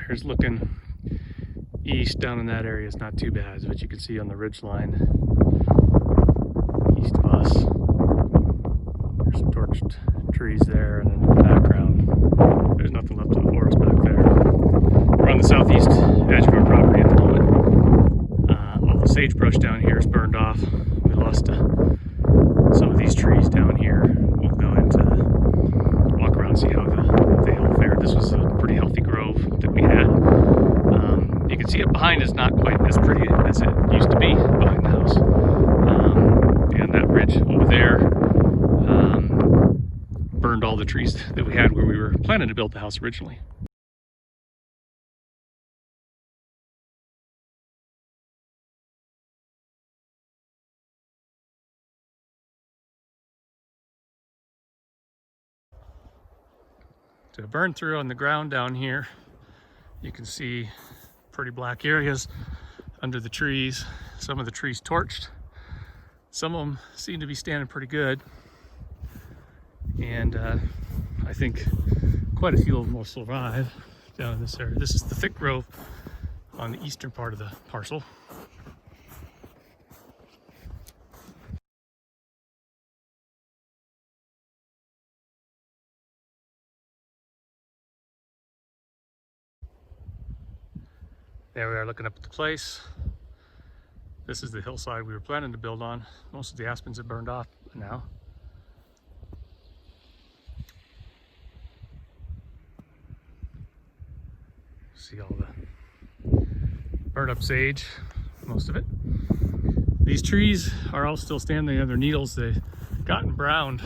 Here's looking east down in that area is not too bad, but you can see on the ridge line east of us, there's some torched trees there, and in the background, there's nothing left of the forest back there. We're on the southeast edge of our property at the moment. All the sagebrush down here is burned off. We lost some of these trees down here. We'll go into walk around and see how the hill fared. This was a pretty healthy grove that we had. You can see it behind is not quite as pretty as it used to be behind the house. And that ridge over there burned all the trees that we had where we were planning to build the house originally. To burn through on the ground down here, you can see pretty black areas under the trees. Some of the trees torched. Some of them seem to be standing pretty good. And I think quite a few of them will survive down in this area. This is the thick grove on the eastern part of the parcel. There we are looking up at the place. This is the hillside we were planning to build on. Most of the aspens have burned off now. See all the burnt up sage, most of it. These trees are all still standing. They have their needles. They've gotten browned,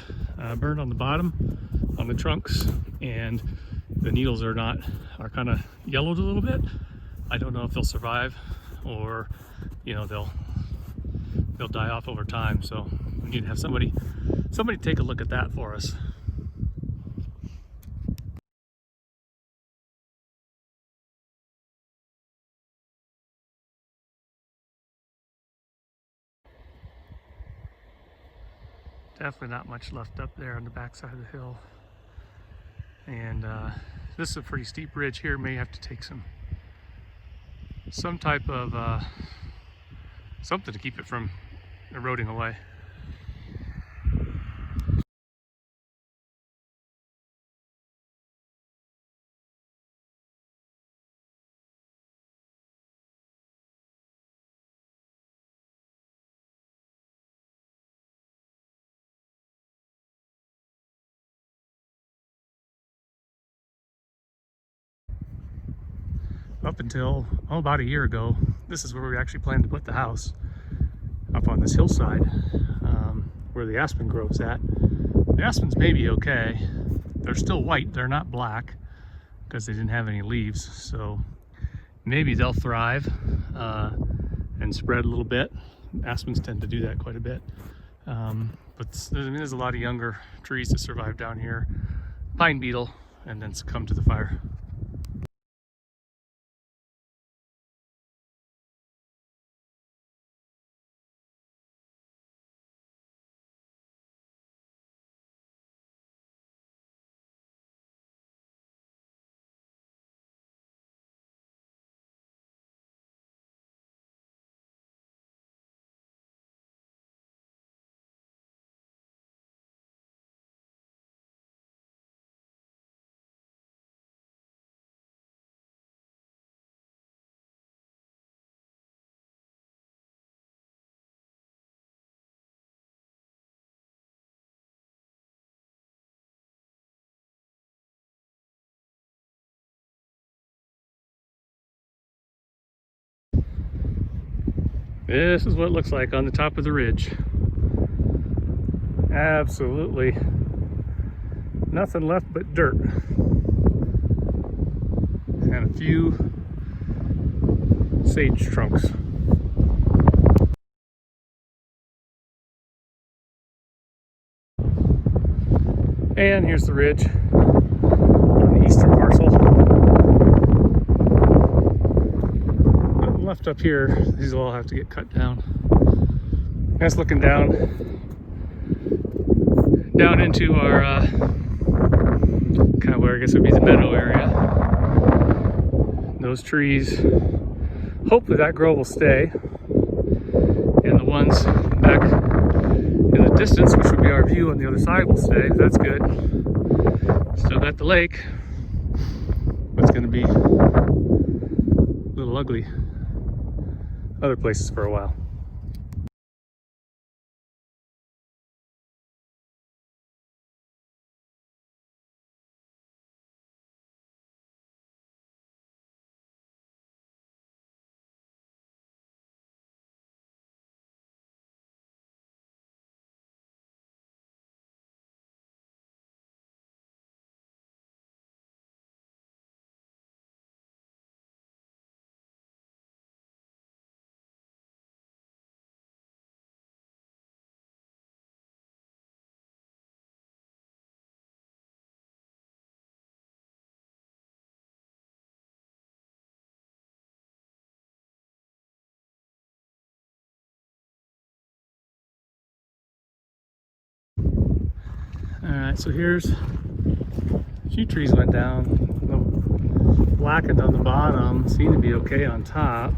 burned on the bottom, on the trunks, and the needles are kind of yellowed a little bit. I don't know if they'll survive, or they'll die off over time. So we need to have somebody take a look at that for us. Definitely not much left up there on the backside of the hill, and this is a pretty steep ridge here. May have to take some type of something to keep it from eroding away. Up until about a year ago, this is where we actually planned to put the house, up on this hillside, where the aspen grove's at. The aspens may be okay. They're still white, they're not black, because they didn't have any leaves, so maybe they'll thrive and spread a little bit. Aspens tend to do that quite a bit. But there's a lot of younger trees that survive down here. Pine beetle, and then succumb to the fire. This is what it looks like on the top of the ridge. Absolutely nothing left but dirt. And a few sage trunks. And here's the ridge on the eastern parcel. Nothing left up here. These will all have to get cut down. That's looking down into our kind of where I guess would be the meadow area. Those trees, hopefully that grove will stay. And the ones back in the distance, which would be our view on the other side, will stay. That's good. Still got the lake. It's going to be a little ugly other places for a while. Alright, so here's a few trees went down. The blackened on the bottom, seem to be okay on top.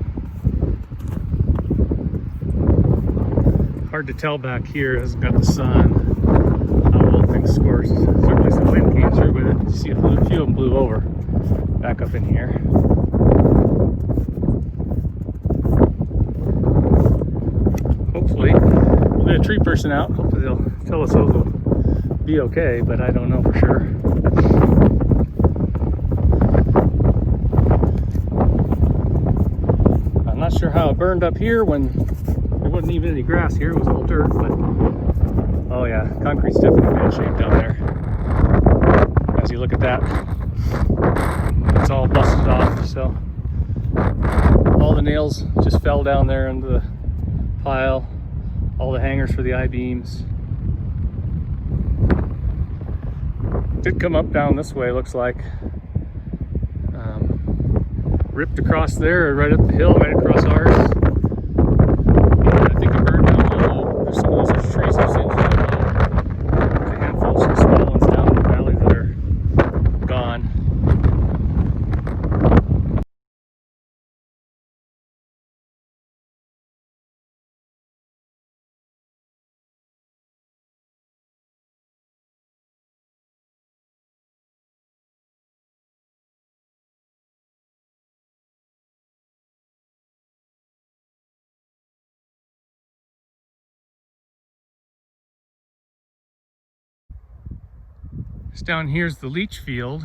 Hard to tell back here, it hasn't got the sun. How well things score. Certainly some wind came through with it. You see a few of them blew over back up in here. Hopefully, we'll get a tree person out. Hopefully they'll tell us those will be okay, but I don't know for sure. I'm not sure how it burned up here when there wasn't even any grass here. It was all dirt, but oh yeah, concrete's definitely in bad shape down there. As you look at that, it's all busted off, so all the nails just fell down there into the pile, all the hangers for the I-beams. Did come up down this way, looks like. Ripped across there, right up the hill, right across ours. And I think it burned down low. There's some of those trees I've seen down low. There's a handful of some small ones down in the valley that are gone. This down here's the leach field.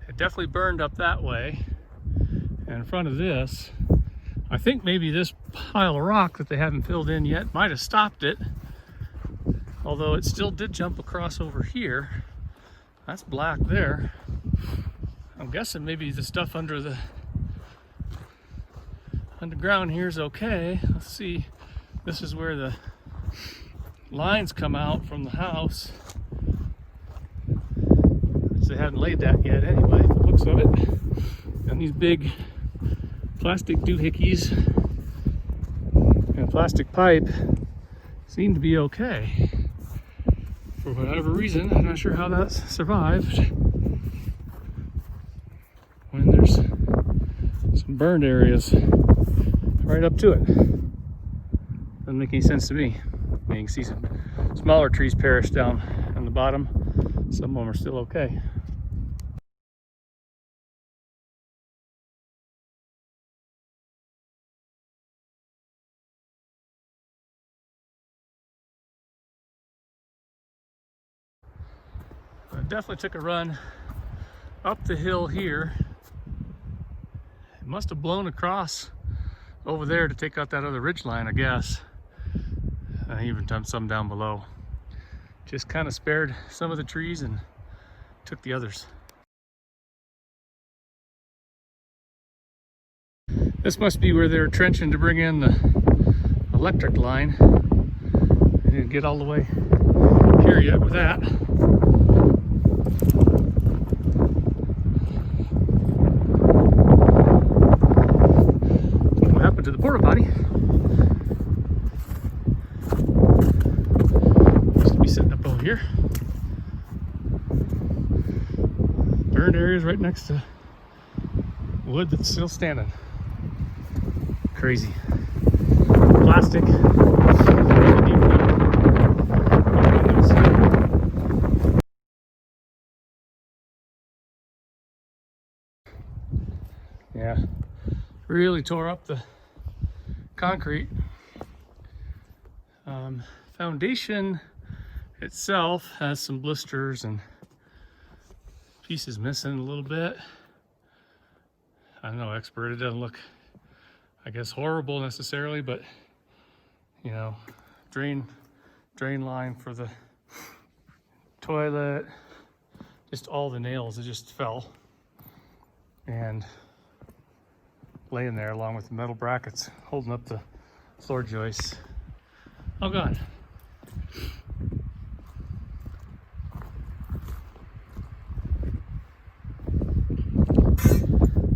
It definitely burned up that way. And in front of this, I think maybe this pile of rock that they haven't filled in yet might have stopped it. Although it still did jump across over here. That's black there. I'm guessing maybe the stuff under the underground here is okay. Let's see. This is where the lines come out from the house. They hadn't laid that yet anyway, the looks of it. And these big plastic doohickeys and plastic pipe seem to be okay. For whatever reason, I'm not sure how that's survived. When there's some burned areas right up to it. Doesn't make any sense to me. You can see some smaller trees perish down on the bottom. Some of them are still okay. I definitely took a run up the hill here. It must have blown across over there to take out that other ridge line, I guess. I even done some down below. Just kind of spared some of the trees and took the others. This must be where they're trenching to bring in the electric line. I didn't get all the way here yet with that. What happened to the porta potty? Used to be sitting up over here. Burned areas right next to wood that's still standing. Crazy. Plastic. Yeah, really tore up the concrete. Foundation itself has some blisters and pieces missing a little bit. I'm no expert. It doesn't look, I guess, horrible necessarily, but you know, drain line for the toilet, just all the nails, it just fell and laying there along with the metal brackets holding up the floor joists. Oh God.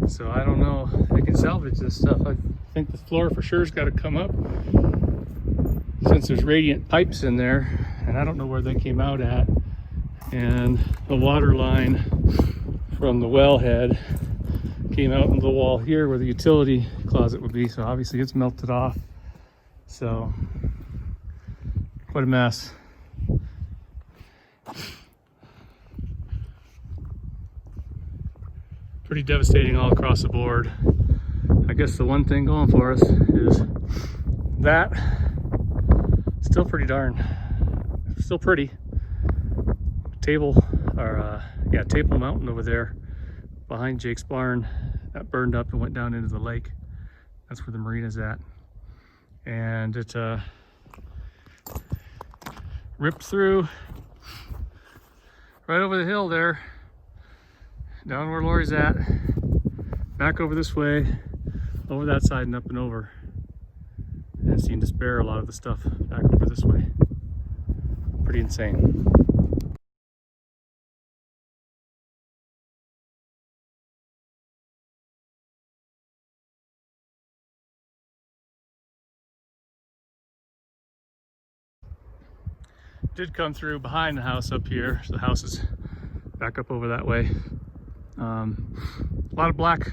So I don't know if they can salvage this stuff. I think the floor for sure has got to come up since there's radiant pipes in there, and I don't know where they came out at. And the water line from the wellhead came out into the wall here where the utility closet would be. So obviously it's melted off. So quite a mess. Pretty devastating all across the board. I guess the one thing going for us is that still pretty table mountain over there behind Jake's barn that burned up and went down into the lake. That's where the marina's at, and it ripped through right over the hill there, down where Lori's at, back over this way, over that side and up and over, and seemed to spare a lot of the stuff back over this way. Pretty insane. Did come through behind the house up here. So the house is back up over that way. A lot of black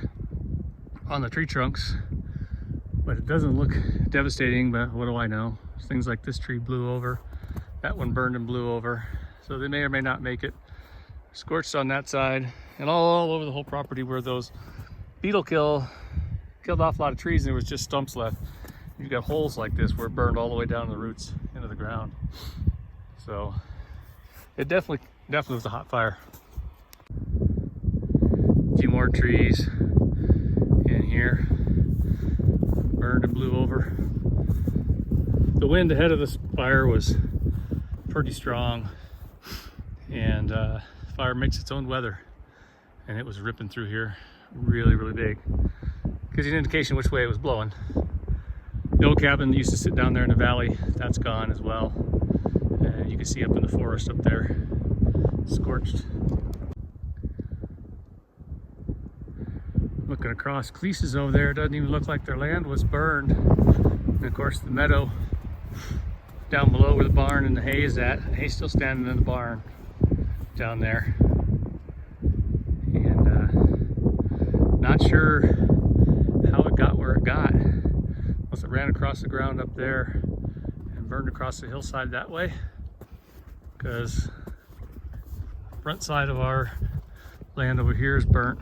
on the tree trunks, but it doesn't look devastating. But what do I know? Things like this tree blew over, that one burned and blew over, so they may or may not make it. Scorched on that side and all over the whole property where those beetle killed off a lot of trees and there was just stumps left. You've got holes like this where it burned all the way down to the roots into the ground. So it definitely was a hot fire. A few more trees in here burned and blew over. The wind ahead of this fire was pretty strong, and fire makes its own weather, and it was ripping through here really big. Gives you an indication which way it was blowing. The old cabin that used to sit down there in the valley, that's gone as well. And you can see up in the forest up there, scorched. Looking across Cleese's over there, it doesn't even look like their land was burned. And of course the meadow down below where the barn and the hay is at, the hay's still standing in the barn down there. And not sure how it got where it got. Unless it ran across the ground up there and burned across the hillside that way. Because the front side of our land over here is burnt.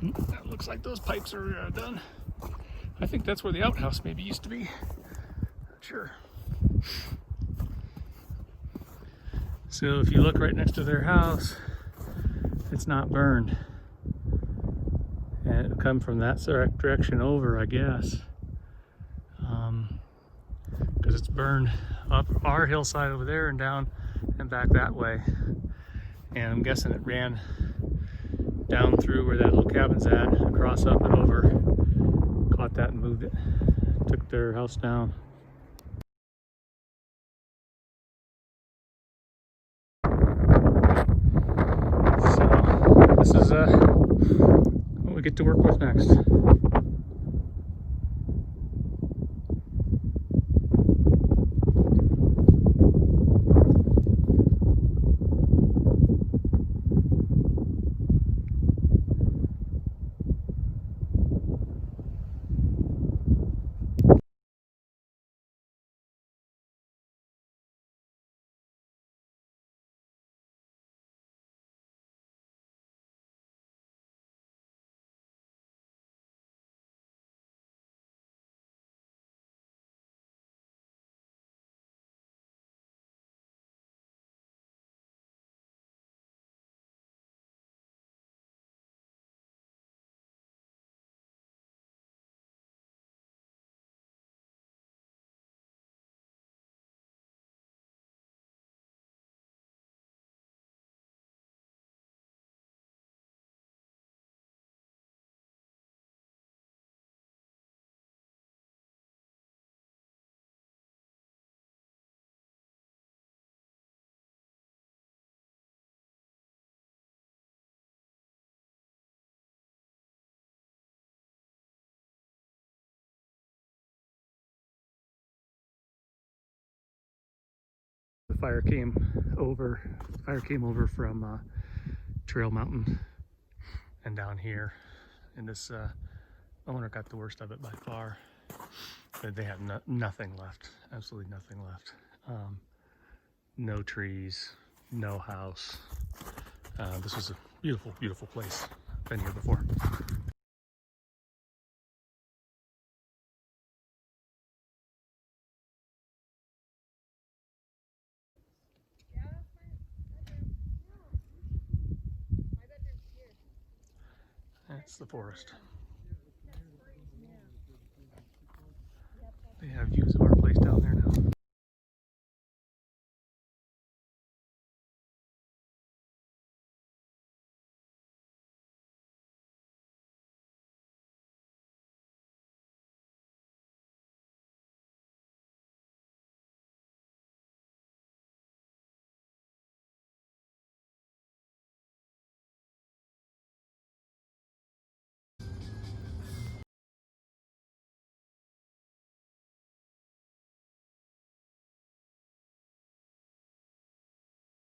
That looks like those pipes are done. I think that's where the outhouse maybe used to be. Not sure. So if you look right next to their house, it's not burned. And it'll come from that direction over, I guess. Because it's burned up our hillside over there and down and back that way. And I'm guessing it ran down through where that little cabin's at, across up and over, caught that and moved it, took their house down. So this is what we get to work with next. fire came over. Fire came over from Trail Mountain and down here. And this owner got the worst of it by far. They have nothing left. Absolutely nothing left. No trees, no house. This was a beautiful, beautiful place. Been here before. That's the forest. They have views of